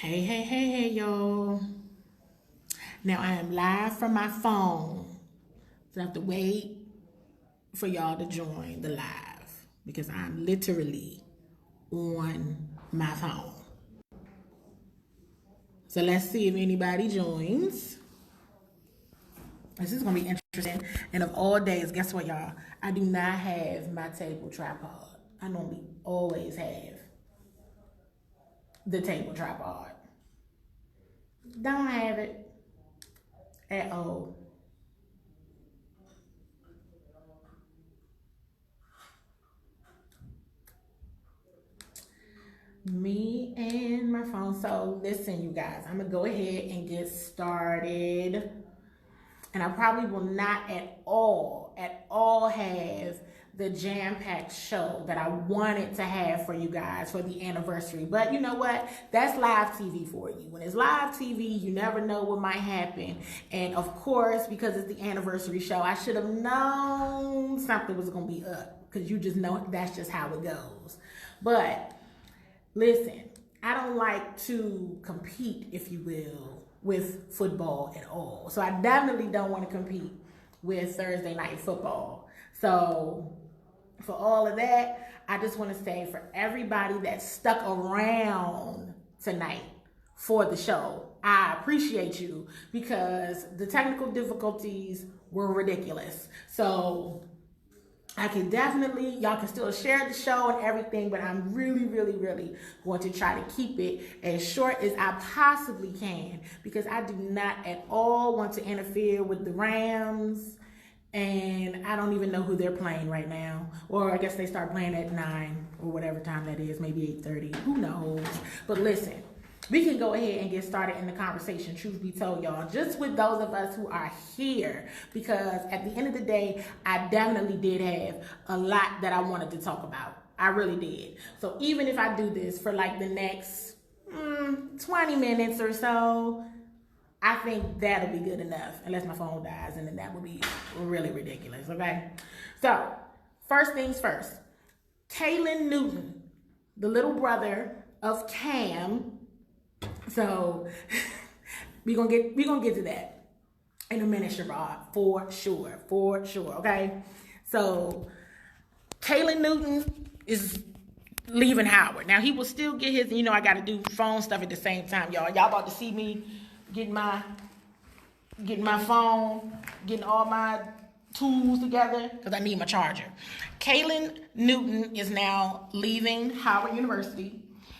Hey, y'all. Now I am live from my phone. So I have to wait for y'all to join the live because I'm literally on my phone. So let's see if anybody joins. This is going to be interesting. And of all days, guess what, y'all? I do not have my table tripod. I normally always have the table tripod. Don't have it at all. Me and my phone. So listen, you guys, I'm gonna go ahead and get started. And I probably will not at all have the jam-packed show that I wanted to have for you guys for the anniversary. But you know what? That's live TV for you. When it's live TV, you never know what might happen. And of course, because it's the anniversary show, I should have known something was going to be up. Because you just know that's just how it goes. But listen, I don't like to compete, if you will, with football at all. So I definitely don't want to compete with Thursday night football. So for all of that, I just want to say for everybody that stuck around tonight for the show, I appreciate you because the technical difficulties were ridiculous. So I can definitely, y'all can still share the show and everything, but I'm really going to try to keep it as short as I possibly can because I do not at all want to interfere with the Rams, and I don't even know who they're playing right now. Or I guess they start playing at 9 or whatever time that is, maybe 8:30, who knows. But listen, we can go ahead and get started in the conversation, truth be told, y'all, just with those of us who are here, because at the end of the day, I definitely did have a lot that I wanted to talk about. I really did. So even if I do this for like the next 20 minutes or so, I think that'll be good enough, unless my phone dies, and then that would be really ridiculous, okay? So, first things first, Kailyn Newton, the little brother of Cam. So we're gonna get to that in a minute, Sherrod, for sure, okay? So Kailyn Newton is leaving Howard. Now he will still get his, I gotta do phone stuff at the same time, y'all. Y'all about to see me getting my phone, getting all my tools together, because I need my charger. Kailyn Newton is now leaving Howard University.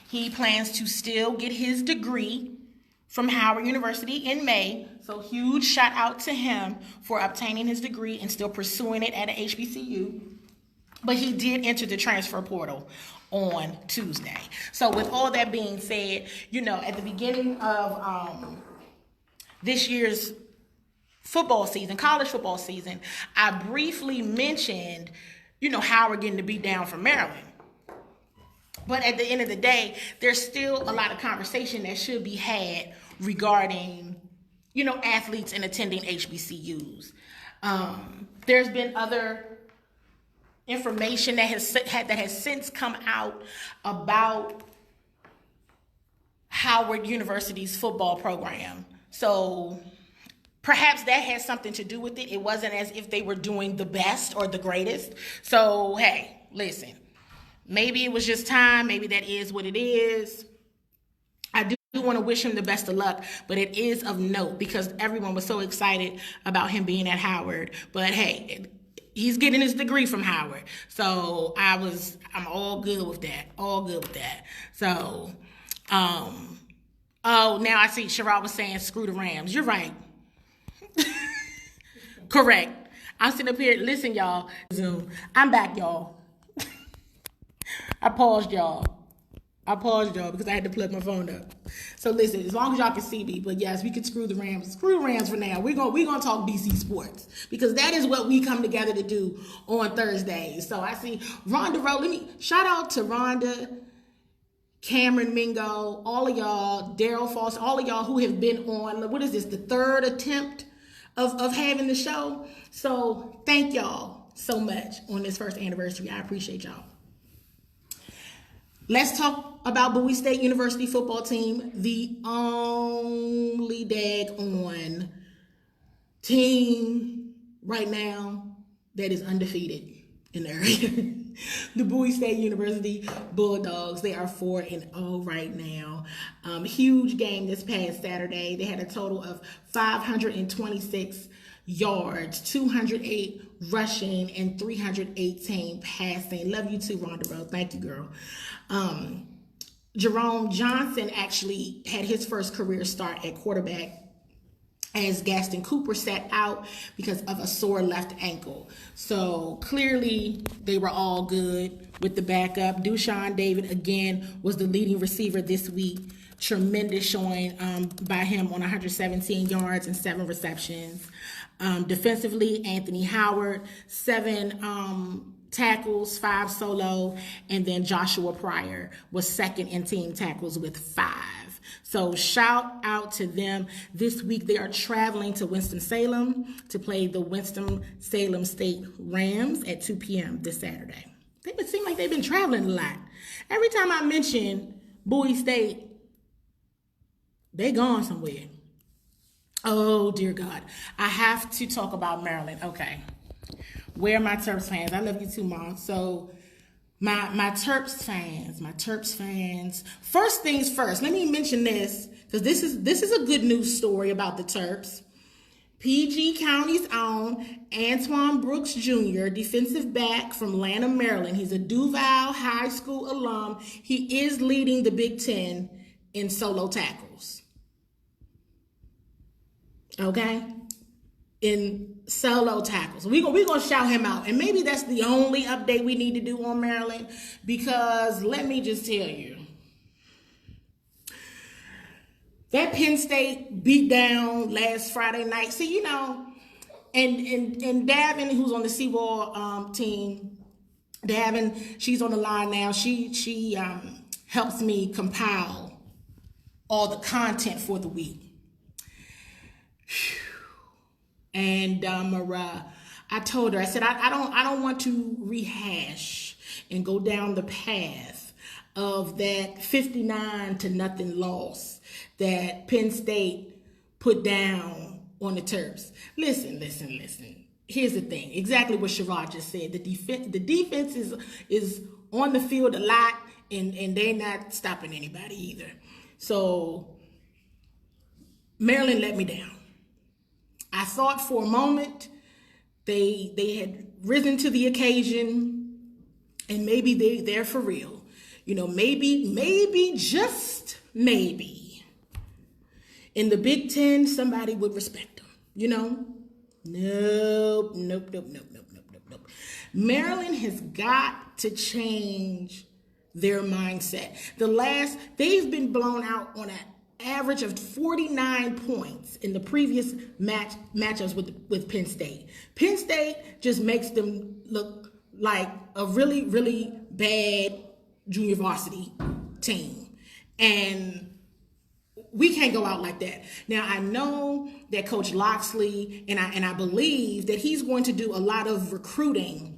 He plans to still get his degree from Howard University in May. So huge shout out to him for obtaining his degree and still pursuing it at an HBCU. But he did enter the transfer portal on Tuesday. So with all that being said, at the beginning of this year's football season, college football season, I briefly mentioned, Howard getting the beat down from Maryland. But at the end of the day, there's still a lot of conversation that should be had regarding, athletes and attending HBCUs. There's been other information that has since come out about Howard University's football program. So perhaps that has something to do with it. It wasn't as if they were doing the best or the greatest. So, hey, listen. Maybe it was just time. Maybe that is what it is. I do want to wish him the best of luck, but it is of note because everyone was so excited about him being at Howard. But hey, he's getting his degree from Howard. So I'm all good with that. So, now I see Sherrod was saying screw the Rams. You're right. Correct. I'm sitting up here. Listen, y'all. Zoom. I'm back, y'all. I paused y'all because I had to plug my phone up. So listen, as long as y'all can see me, but yes, we can screw the Rams. Screw the Rams for now. We're gonna talk DC sports because that is what we come together to do on Thursdays. So I see Rhonda Rowe. Let me shout out to Rhonda, Cameron Mingo, all of y'all, Daryl Foster, all of y'all who have been on, what is this, the third attempt of having the show. So thank y'all so much on this first anniversary. I appreciate y'all. Let's talk about Bowie State University football team, the only daggone team right now that is undefeated in the area. The Bowie State University Bulldogs, they are 4-0 right now. Huge game this past Saturday. They had a total of 526 yards, 208 rushing, and 318 passing. Love you too, Rhonda, bro. Thank you, girl. Jerome Johnson actually had his first career start at quarterback as Gaston Cooper sat out because of a sore left ankle. So clearly they were all good with the backup. Dushan David, again, was the leading receiver this week. Tremendous showing by him on 117 yards and 7 receptions. Defensively, Anthony Howard, 7 tackles, 5 solo, and then Joshua Pryor was second in team tackles with 5. So shout out to them. This week they are traveling to Winston-Salem to play the Winston-Salem State Rams at 2 p.m. this Saturday. It seems like they've been traveling a lot. Every time I mention Bowie State, they gone somewhere. Oh, dear God. I have to talk about Maryland. Okay. Where are my Terps fans? I love you too, Mom. So my Terps fans. First things first, let me mention this, because this is a good news story about the Terps. PG County's own Antoine Brooks Jr., defensive back from Lanham, Maryland. He's a Duval High School alum. He is leading the Big Ten in solo tackles. Okay? In solo tackles. We're gonna shout him out. And maybe that's the only update we need to do on Maryland, because let me just tell you, that Penn State beat down last Friday night. See, you know, and Davin, who's on the CWall team, Davin, she's on the line now. She helps me compile all the content for the week. And I told her, I said, I don't want to rehash and go down the path of that 59-0 loss that Penn State put down on the Terps. Listen. Here's the thing. Exactly what Sherrod just said. The defense is on the field a lot, and they're not stopping anybody either. So Maryland let me down. I thought for a moment they had risen to the occasion, and maybe they're there for real. You know, maybe, just maybe, in the Big Ten, somebody would respect them, you know? Nope. Maryland has got to change their mindset. They've been blown out on an average of 49 points in the previous matchups with Penn State. Penn State just makes them look like a really, really bad junior varsity team. And we can't go out like that. Now, I know that Coach Loxley, and I believe that he's going to do a lot of recruiting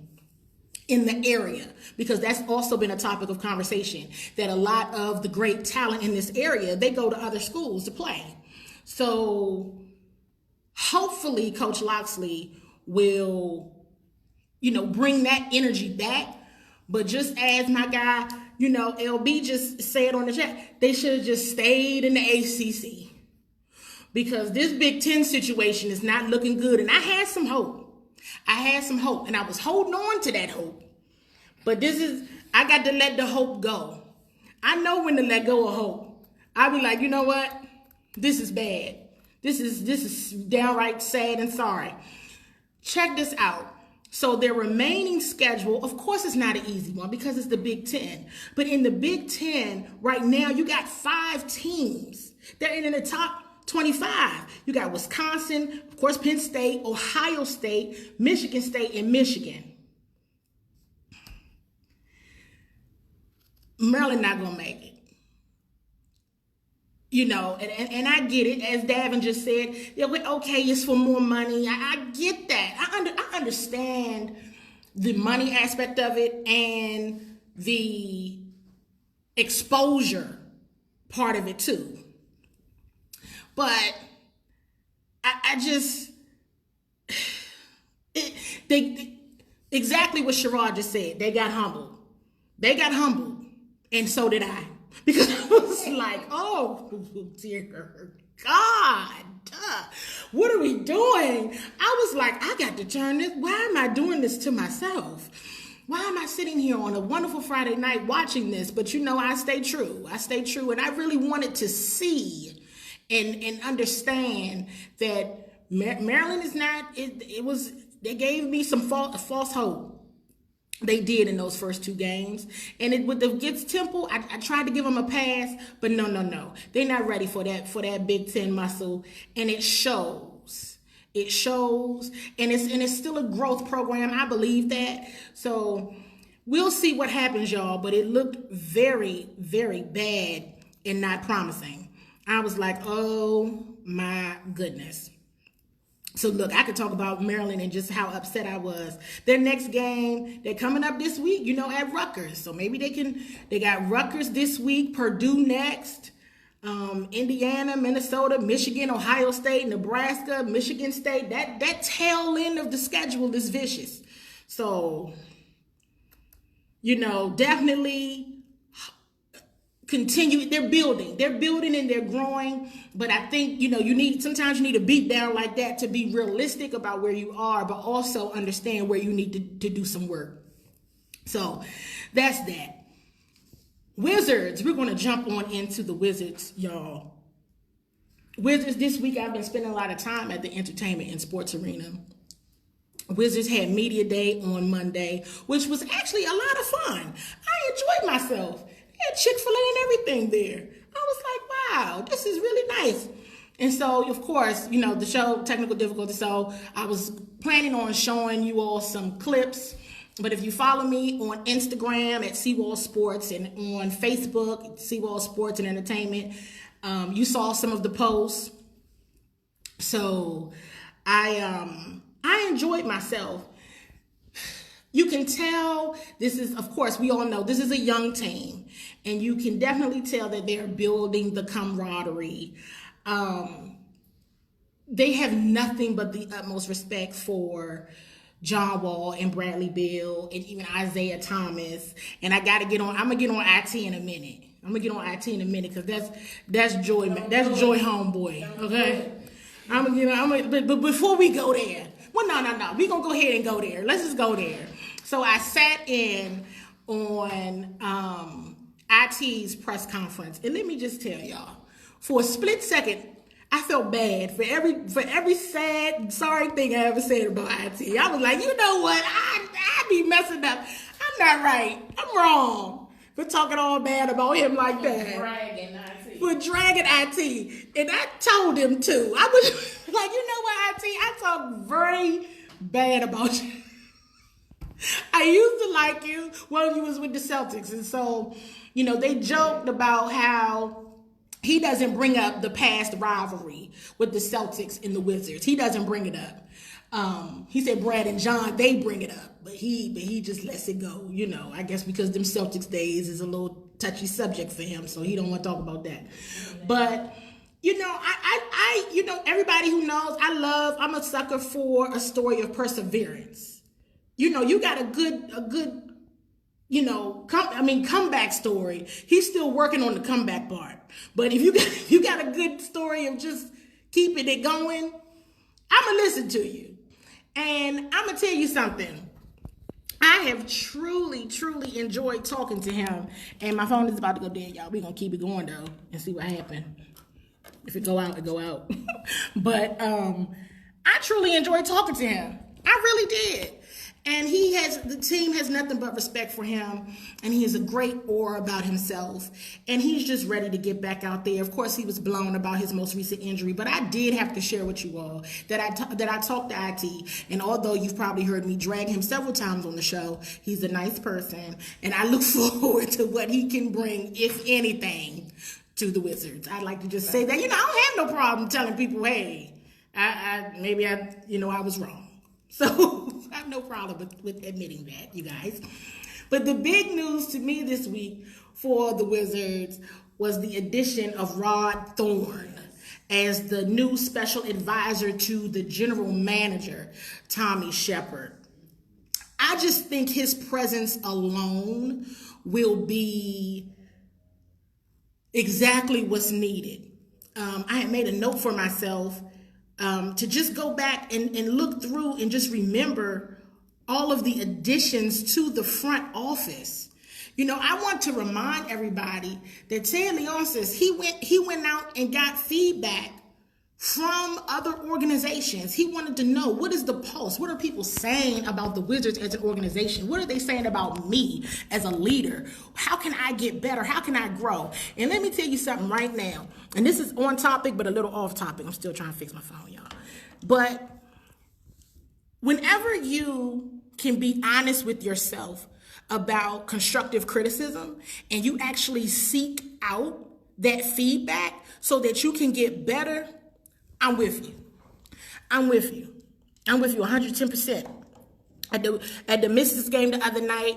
in the area, because that's also been a topic of conversation, that a lot of the great talent in this area, they go to other schools to play. So hopefully Coach Loxley will, bring that energy back. But just as my guy, LB just said on the chat, they should have just stayed in the ACC, because this Big Ten situation is not looking good. And I had some hope. And I was holding on to that hope. But I got to let the hope go. I know when to let go of hope. I'll be like, you know what? This is bad. This is downright sad and sorry. Check this out. So their remaining schedule, of course, it's not an easy one because it's the Big Ten. But in the Big Ten right now, you got 5 teams that are in the top 25. You got Wisconsin, of course, Penn State, Ohio State, Michigan State, and Michigan. Maryland not gonna make it. And I get it, as Davin just said, okay, it's for more money. I get that. I understand the money aspect of it and the exposure part of it too. But I just, exactly what Sherrod just said. They got humbled. And so did I. Because I was like, oh, dear God, what are we doing? I was like, I got to turn this. Why am I doing this to myself? Why am I sitting here on a wonderful Friday night watching this? But I stay true. And I really wanted to see and understand that Maryland is not, they gave me some false hope. They did in those first two games. And with the against Temple, I tried to give them a pass, but no. They're not ready for that Big Ten muscle. And it shows. It shows. And it's still a growth program. I believe that. So we'll see what happens, y'all. But it looked very, very bad and not promising. I was like, oh my goodness. So look, I could talk about Maryland and just how upset I was. Their next game, they're coming up this week, at Rutgers. So maybe they got Rutgers this week, Purdue next, Indiana, Minnesota, Michigan, Ohio State, Nebraska, Michigan State. That tail end of the schedule is vicious. So, definitely continue. They're building and they're growing. But I think, sometimes you need a beat down like that to be realistic about where you are, but also understand where you need to do some work. So that's that. Wizards, we're going to jump on into the Wizards, y'all. Wizards, this week I've been spending a lot of time at the entertainment and sports arena. Wizards had media day on Monday, which was actually a lot of fun. I enjoyed myself. They had Chick-fil-A and everything there. I was like, wow, this is really nice. And so, of course, the show, technical difficulty, so I was planning on showing you all some clips. But if you follow me on Instagram at CWall Sports and on Facebook, CWall Sports and Entertainment, you saw some of the posts. So I enjoyed myself. You can tell this is, of course, we all know this is a young team. And you can definitely tell that they're building the camaraderie. They have nothing but the utmost respect for John Wall and Bradley Beal and even Isaiah Thomas. And I'm going to get on IT in a minute. Because that's Joy. That's Joy homeboy. Okay. But before we go there, well, no. We're going to go ahead and go there. Let's just go there. So I sat in on IT's press conference, and let me just tell y'all, for a split second, I felt bad for every sad, sorry thing I ever said about IT. I was like, you know what? I be messing up. I'm not right. I'm wrong for talking all bad about him like that. For dragging IT. And I told him too. I was like, you know what, IT? I talk very bad about you. I used to like you when you was with the Celtics. And so, they joked about how he doesn't bring up the past rivalry with the Celtics and the Wizards. He doesn't bring it up. He said Brad and John, they bring it up. But he just lets it go, I guess because them Celtics days is a little touchy subject for him. So he don't want to talk about that. But, everybody who knows, I'm a sucker for a story of perseverance. You got a good, comeback story. He's still working on the comeback part. But if you got a good story of just keeping it going, I'm going to listen to you. And I'm going to tell you something. I have truly, truly enjoyed talking to him. And my phone is about to go dead, y'all. We're going to keep it going, though, and see what happens. If it go out, it go out. But I truly enjoyed talking to him. I really did. And the team has nothing but respect for him, and he has a great aura about himself, and he's just ready to get back out there. Of course, he was blown about his most recent injury, but I did have to share with you all that I talked to IT, and although you've probably heard me drag him several times on the show, he's a nice person, and I look forward to what he can bring, if anything, to the Wizards. I'd like to just say that, I don't have no problem telling people, hey, I was wrong. So I have no problem with admitting that, you guys. But the big news to me this week for the Wizards was the addition of Rod Thorne as the new special advisor to the general manager, Tommy Shepard. I just think his presence alone will be exactly what's needed. I had made a note for myself to just go back and look through and just remember all of the additions to the front office. You know, I want to remind everybody that Ted Leonsis, he went out and got feedback from other organizations. He wanted to know, what is the pulse? What are people saying about the Wizards as an organization? What are they saying about me as a leader? How can I get better? How can I grow? And let me tell you something right now. And this is on topic, but a little off topic. I'm still trying to fix my phone, y'all. But whenever you can be honest with yourself about constructive criticism and you actually seek out that feedback so that you can get better, I'm with you. I'm with you 110%. At the Misses game the other night,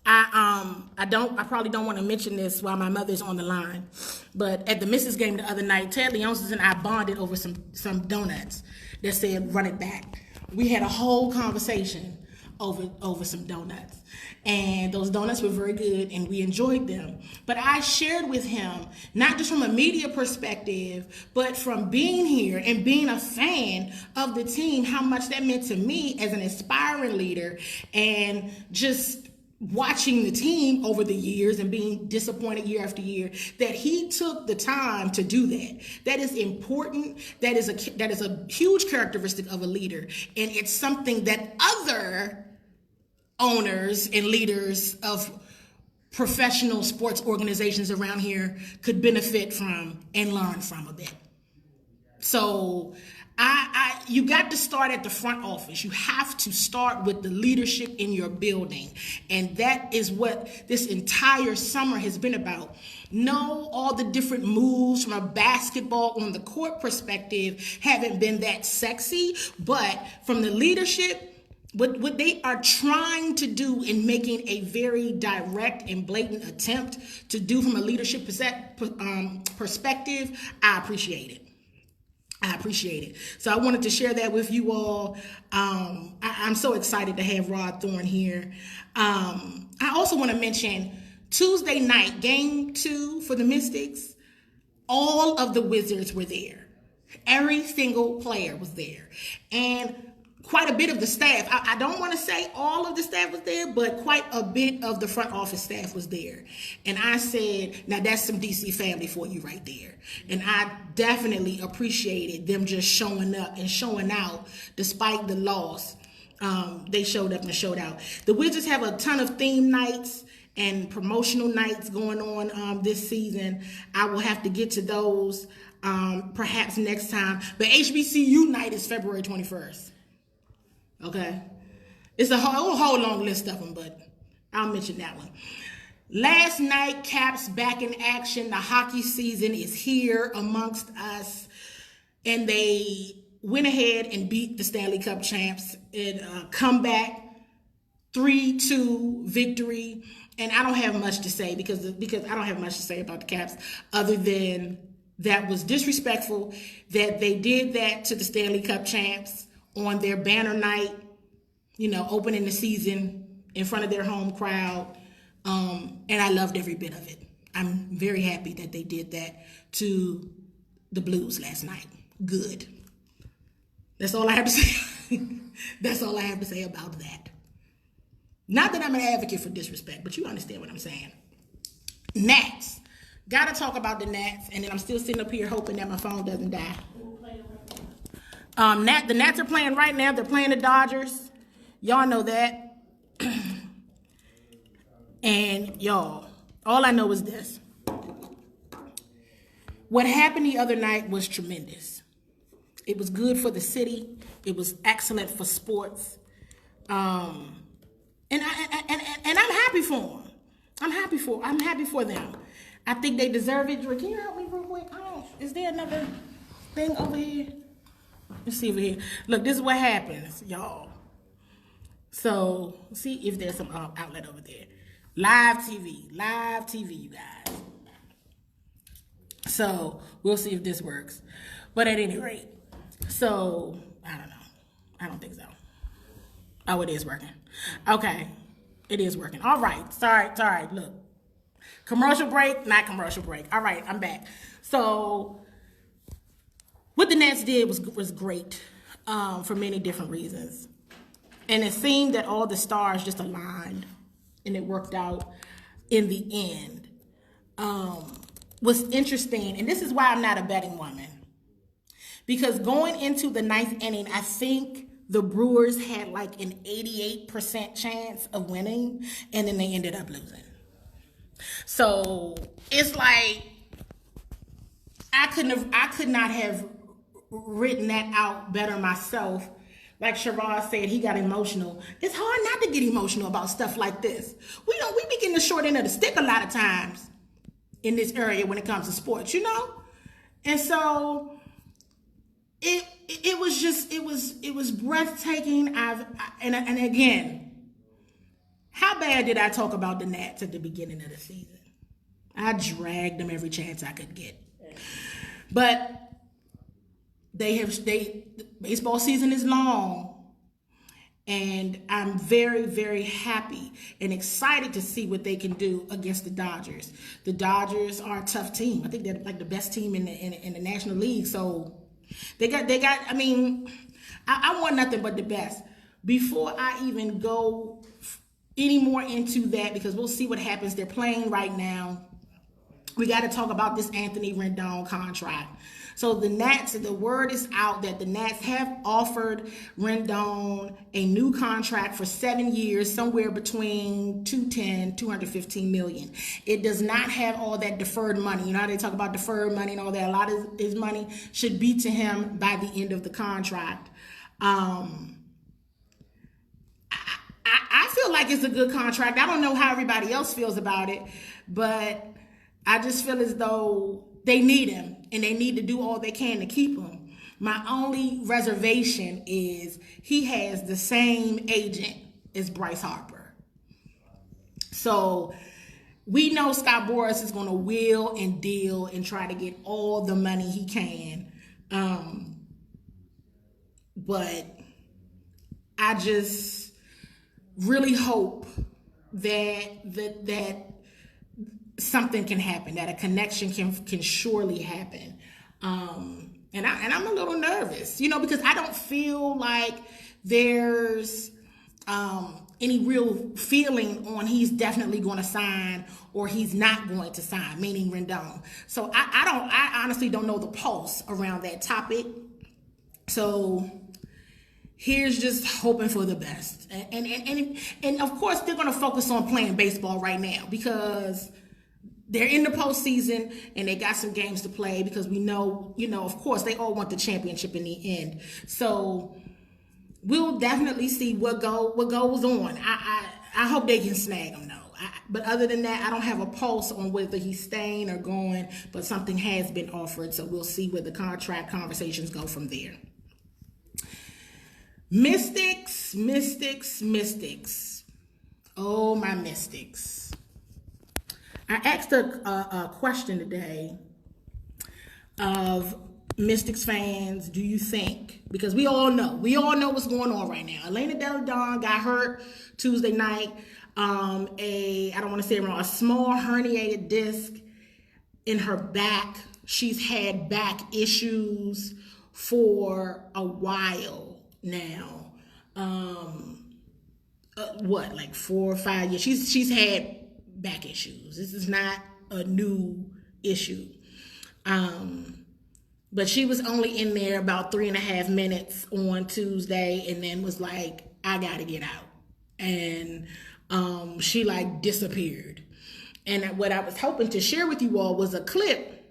I probably don't want to mention this while my mother's on the line, but at the Misses game the other night, Ted Leonsis and I bonded over some donuts that said "run it back." We had a whole conversation over some donuts, and those donuts were very good and we enjoyed them. But I shared with him, not just from a media perspective, but from being here and being a fan of the team, how much that meant to me as an aspiring leader, and just watching the team over the years and being disappointed year after year, that he took the time to do that. That is important. That is a huge characteristic of a leader, and it's something that other owners and leaders of professional sports organizations around here could benefit from and learn from a bit. So you got to start at the front office. You have to start with the leadership in your building. And that is what this entire summer has been about. No, all the different moves from a basketball on the court perspective haven't been that sexy, but from the leadership, what they are trying to do in making a very direct and blatant attempt to do from a leadership perspective, I appreciate it. So I wanted to share that with you all. I'm so excited to have Rod Thorne here. I also want to mention Tuesday night, game 2 for the Mystics. All of the Wizards were there. Every single player was there. And quite a bit of the staff. I don't want to say all of the staff was there, but quite a bit of the front office staff was there. And I said, now that's some DC family for you right there. And I definitely appreciated them just showing up and showing out despite the loss. They showed up and showed out. The Wizards have a ton of theme nights and promotional nights going on this season. I will have to get to those perhaps next time. But HBCU night is February 21st. Okay, it's a whole long list of them, but I'll mention that one. Last night, Caps back in action. The hockey season is here amongst us, and they went ahead and beat the Stanley Cup champs in a comeback 3-2 victory. And I don't have much to say because I don't have much to say about the Caps other than that was disrespectful that they did that to the Stanley Cup champs on their banner night, opening the season in front of their home crowd. And I loved every bit of it. I'm very happy that they did that to the Blues last night. Good. That's all I have to say. That's all I have to say about that. Not that I'm an advocate for disrespect, but you understand what I'm saying. Nats. Gotta talk about the Nats, and then I'm still sitting up here hoping that my phone doesn't die. The Nats are playing right now. They're playing the Dodgers. Y'all know that. And y'all, all I know is this. What happened the other night was tremendous. It was good for the city. It was excellent for sports. And I'm happy for them. I'm happy for them. I think they deserve it. Can you help me real quick? Is there another thing over here? Let's see over here. Look, this is what happens, y'all. So, see if there's some outlet over there. Live TV, you guys. So we'll see if this works. But at any rate, so I don't know. I don't think so. Oh, it is working. Okay, it is working. All right. Sorry. Look, commercial break, not commercial break. All right, I'm back. So what the Nets did was great for many different reasons, and it seemed that all the stars just aligned, and it worked out in the end. What's interesting, and this is why I'm not a betting woman, because going into the ninth inning, I think the Brewers had like an 88% chance of winning, and then they ended up losing. So it's like I could not have written that out better myself. Like Shiraz said, he got emotional. It's hard not to get emotional about stuff like this. We be getting the short end of the stick a lot of times in this area when it comes to sports, you know? And so it was breathtaking. And again, how bad did I talk about the Nats at the beginning of the season? I dragged them every chance I could get. But baseball season is long, and I'm very, very happy and excited to see what they can do against the Dodgers. The Dodgers are a tough team. I think they're like the best team in the National League. So they got. I mean, I want nothing but the best. Before I even go any more into that, because we'll see what happens. They're playing right now. We got to talk about this Anthony Rendon contract. So the Nats, the word is out that the Nats have offered Rendon a new contract for 7 years, somewhere between $215 million. It does not have all that deferred money. You know how they talk about deferred money and all that? A lot of his money should be to him by the end of the contract. I feel like it's a good contract. I don't know how everybody else feels about it, but I just feel as though they need him, and they need to do all they can to keep him. My only reservation is he has the same agent as Bryce Harper. So we know Scott Boras is going to wheel and deal and try to get all the money he can. But I just really hope that something can happen, that a connection can surely happen. And I'm a little nervous, you know, because I don't feel like there's any real feeling on he's definitely going to sign or he's not going to sign, meaning Rendon. So I honestly don't know the pulse around that topic. So here's just hoping for the best. And of course they're going to focus on playing baseball right now, because they're in the postseason and they got some games to play, because we know, you know, of course, they all want the championship in the end. So we'll definitely see what goes on. I hope they can snag him, though. But other than that, I don't have a pulse on whether he's staying or going, but something has been offered. So we'll see where the contract conversations go from there. Mystics. Oh, my Mystics. I asked a question today of Mystics fans. Do you think, because we all know what's going on right now. Elena Delle Donne got hurt Tuesday night. I don't want to say it wrong, a small herniated disc in her back. She's had back issues for a while now. Like 4 or 5 years. She's had back issues. This is not a new issue. But she was only in there about 3.5 minutes on Tuesday, and then was like, I gotta get out. And she like disappeared. And what I was hoping to share with you all was a clip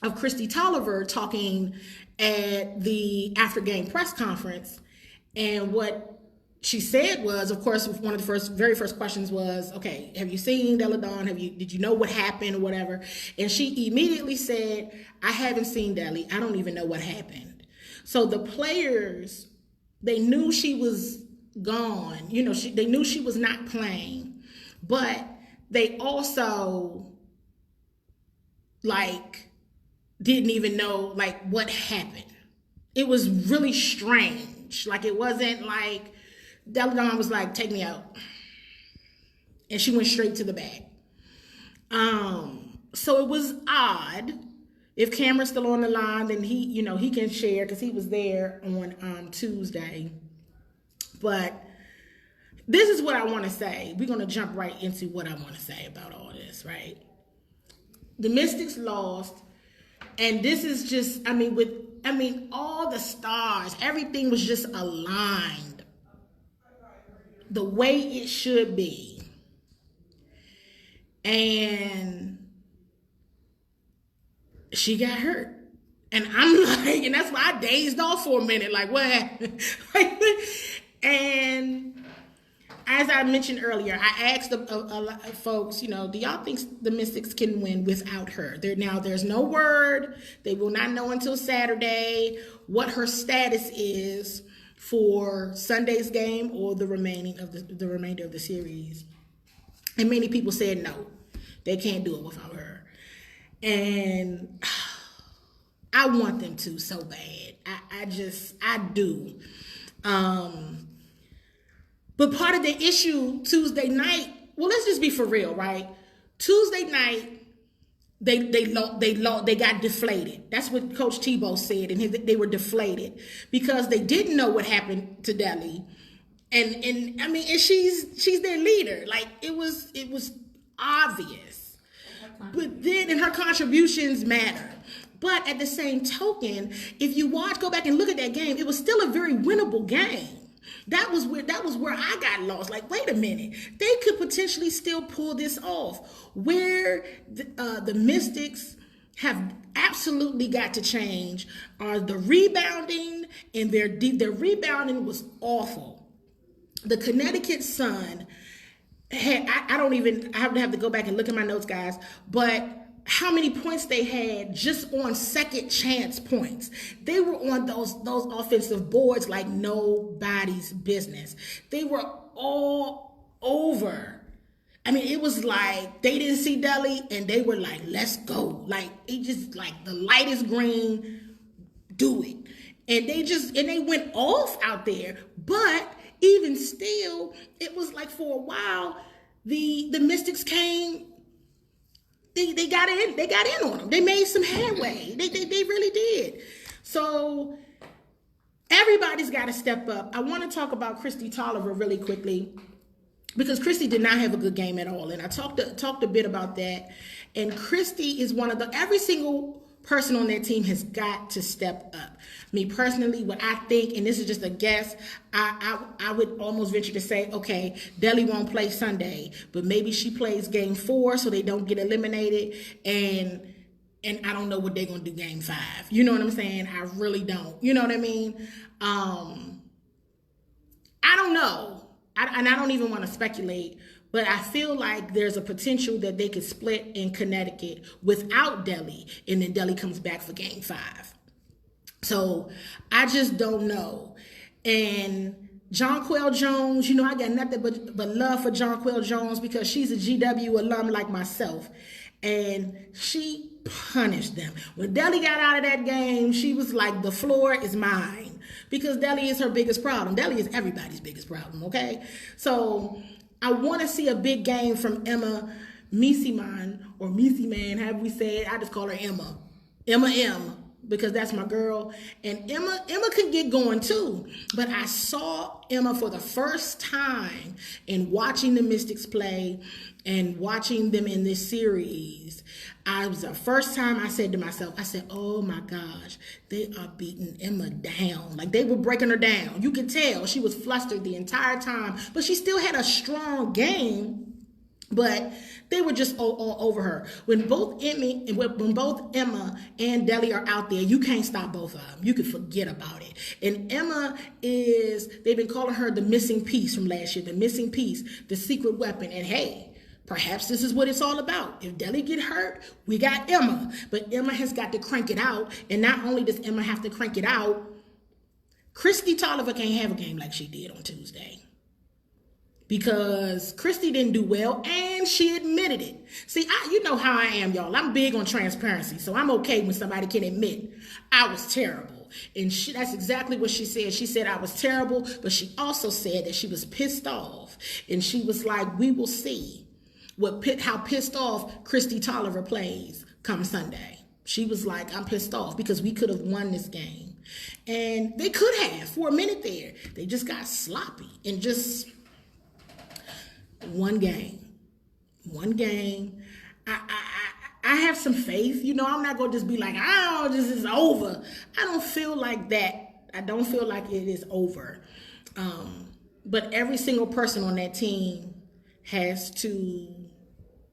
of Christy Toliver talking at the after game press conference. And what she said was, of course, one of the very first questions was, okay, have you seen Delle Donne? Did you know what happened or whatever? And she immediately said, I haven't seen Delle. I don't even know what happened. So the players, they knew she was gone. You know, they knew she was not playing, but they also like didn't even know like what happened. It was really strange. Like it wasn't like Deladon was like, take me out. And she went straight to the bag. So it was odd. If Cameron's still on the line, then he can share because he was there on Tuesday. But this is what I want to say. We're going to jump right into what I want to say about all this, right? The Mystics lost, and this is just, all the stars, everything was just aligned the way it should be. And she got hurt. And I'm like, and that's why I dazed off for a minute, like, what happened? And as I mentioned earlier, I asked a lot of folks, do y'all think the Mystics can win without her? There's no word. They will not know until Saturday what her status is for Sunday's game or the remainder of the series. And many people said no, they can't do it without her. And I want them to so bad. I do. But part of the issue Tuesday night, well, let's just be for real, right? Tuesday night, they got deflated. That's what Coach Tebow said, and they were deflated because they didn't know what happened to Deli, and she's their leader. Like it was obvious, but then and her contributions matter. But at the same token, if you go back and look at that game, it was still a very winnable game. That was where I got lost. Like, wait a minute, they could potentially still pull this off. Where the Mystics have absolutely got to change are the rebounding, and their rebounding was awful. The Connecticut Sun had I would have to go back and look at my notes, guys, but how many points they had just on second chance points. They were on those offensive boards like nobody's business. They were all over. It was like they didn't see Deli and they were like, let's go. Like it just like the light is green, do it. And they went off out there. But even still, it was like for a while, the Mystics came. They got in on them. They made some headway. They really did. So everybody's got to step up. I want to talk about Christy Toliver really quickly because Christy did not have a good game at all. And I talked a bit about that. And Christy is every single person on that team has got to step up. Me personally, what I think, and this is just a guess, I would almost venture to say, okay, Deli won't play Sunday, but maybe she plays game 4 so they don't get eliminated, and I don't know what they're going to do game 5. You know what I'm saying? I really don't. You know what I mean? I don't know. I don't even want to speculate, but I feel like there's a potential that they could split in Connecticut without Deli, and then Deli comes back for game 5. So I just don't know. And Jonquel Jones, I got nothing but love for Jonquel Jones because she's a GW alum like myself. And she punished them. When Deli got out of that game, she was like, the floor is mine. Because Deli is her biggest problem. Deli is everybody's biggest problem, okay? So I want to see a big game from Emma Misiman, or Misiman, however we say it. I just call her Emma. Emma M, because that's my girl. And Emma could get going too. But I saw Emma for the first time in watching the Mystics play and watching them in this series. It was the first time I said to myself, oh my gosh, they are beating Emma down. Like they were breaking her down. You could tell she was flustered the entire time, but she still had a strong game. But they were just all over her. When both Emma and Deli are out there, you can't stop both of them. You can forget about it. And Emma they've been calling her the missing piece from last year, the missing piece, the secret weapon. And hey, perhaps this is what it's all about. If Deli get hurt, we got Emma. But Emma has got to crank it out. And not only does Emma have to crank it out, Christy Toliver can't have a game like she did on Tuesday. because Christy didn't do well and she admitted it. See, you know how I am, y'all. I'm big on transparency, so I'm okay when somebody can admit I was terrible. And that's exactly what she said. She said I was terrible, but she also said that she was pissed off. And she was like, we will see how pissed off Christy Toliver plays come Sunday. She was like, I'm pissed off because we could have won this game. And they could have for a minute there. They just got sloppy and just... One game. I have some faith. You know, I'm not going to just be like, oh, this is over. I don't feel like that. I don't feel like it is over. But every single person on that team has to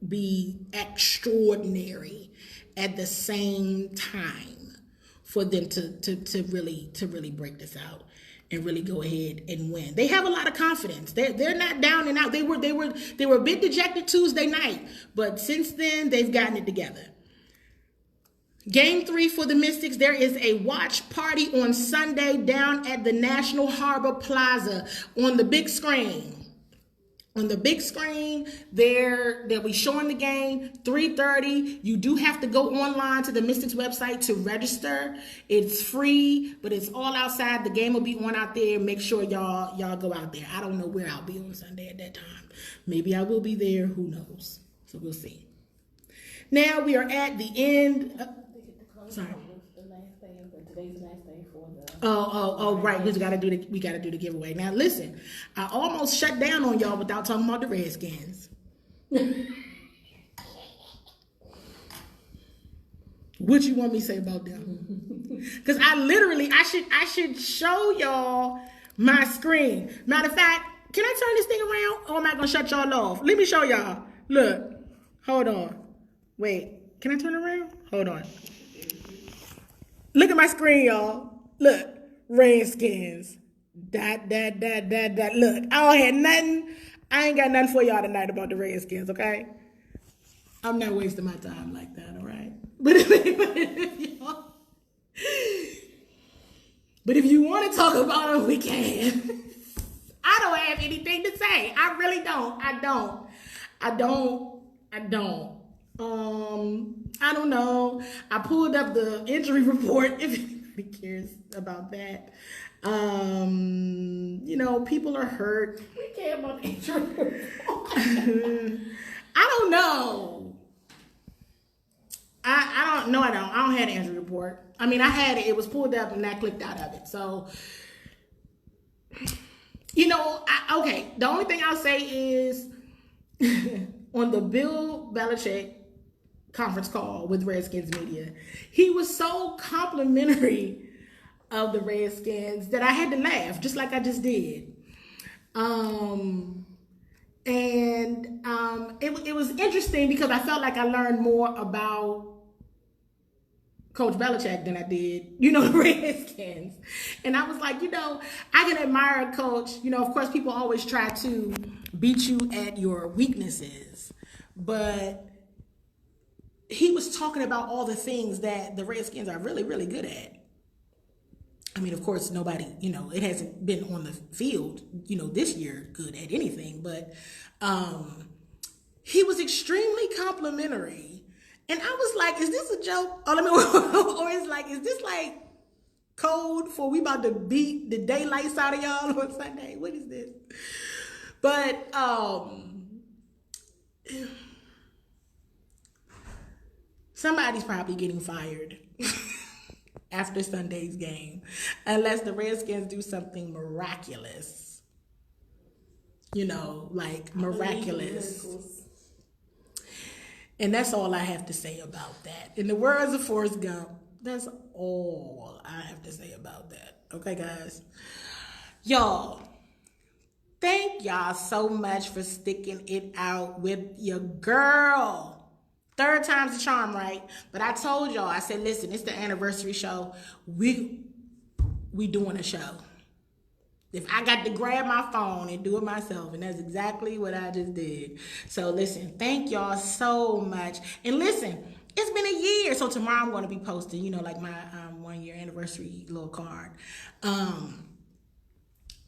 be extraordinary at the same time for them to really break this out and really go ahead and win. They have a lot of confidence. They're not down and out. They were a bit dejected Tuesday night, but since then they've gotten it together. Game 3 for the Mystics. There is a watch party on Sunday down at the National Harbor Plaza on the big screen. On the big screen, they'll be showing the game, 3:30. You do have to go online to the Mystics website to register. It's free, but it's all outside. The game will be on out there. Make sure y'all go out there. I don't know where I'll be on Sunday at that time. Maybe I will be there. Who knows? So we'll see. Now we are at the end. Sorry. Today's the last day for the... Oh, right. We gotta do the giveaway. Now listen, I almost shut down on y'all without talking about the Redskins. What you want me to say about them? Because I should show y'all my screen. Matter of fact, can I turn this thing around or am I gonna shut y'all off? Let me show y'all. Look, hold on. Wait, can I turn around? Hold on. Look at my screen, y'all. Look, Redskins. That. Look, I don't have nothing. I ain't got nothing for y'all tonight about the Redskins, okay? I'm not wasting my time like that, all right? But if you want to talk about them, we can. I don't have anything to say. I really don't. I don't know. I pulled up the injury report if anybody cares about that. You know, people are hurt. We care about the injury report. I don't know. I don't know. I don't have the injury report. I mean, I had it. It was pulled up and I clicked out of it. So, you know, okay. The only thing I'll say is on the Bill Belichick conference call with Redskins media, he was so complimentary of the Redskins that I had to laugh, just like I just did. It was interesting because I felt like I learned more about Coach Belichick than I did, you know, the Redskins. And I was like, you know, I can admire a coach. You know, of course, people always try to beat you at your weaknesses, but he was talking about all the things that the Redskins are really, really good at. I mean, of course, nobody, you know, it hasn't been on the field, you know, this year good at anything, but he was extremely complimentary. And I was like, is this a joke? Or is this like code for we about to beat the daylights out of y'all on Sunday? What is this? But somebody's probably getting fired after Sunday's game, unless the Redskins do something miraculous. You know, like miraculous. And that's all I have to say about that. In the words of Forrest Gump, that's all I have to say about that. Okay, guys? Y'all, thank y'all so much for sticking it out with your girl. 3rd time's the charm, right? But I told y'all, I said, listen, it's the anniversary show. We doing a show. If I got to grab my phone and do it myself, and that's exactly what I just did. So listen, thank y'all so much. And listen, it's been a year. So tomorrow I'm going to be posting, you know, like my 1-year anniversary little card.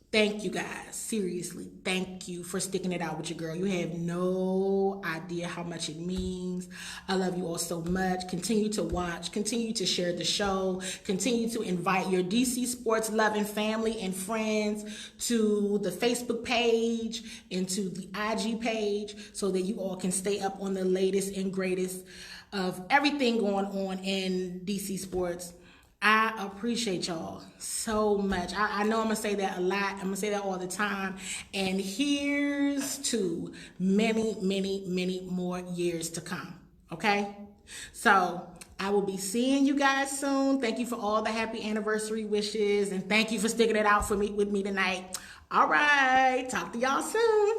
Thank you guys. Seriously, thank you for sticking it out with your girl. You have no idea how much it means. I love you all so much. Continue to watch, continue to share the show, continue to invite your DC sports loving family and friends to the Facebook page and to the IG page so that you all can stay up on the latest and greatest of everything going on in DC sports. I appreciate y'all so much. I know I'm going to say that a lot. I'm going to say that all the time. And here's to many, many, many more years to come. Okay? So I will be seeing you guys soon. Thank you for all the happy anniversary wishes. And thank you for sticking it out with me tonight. All right. Talk to y'all soon.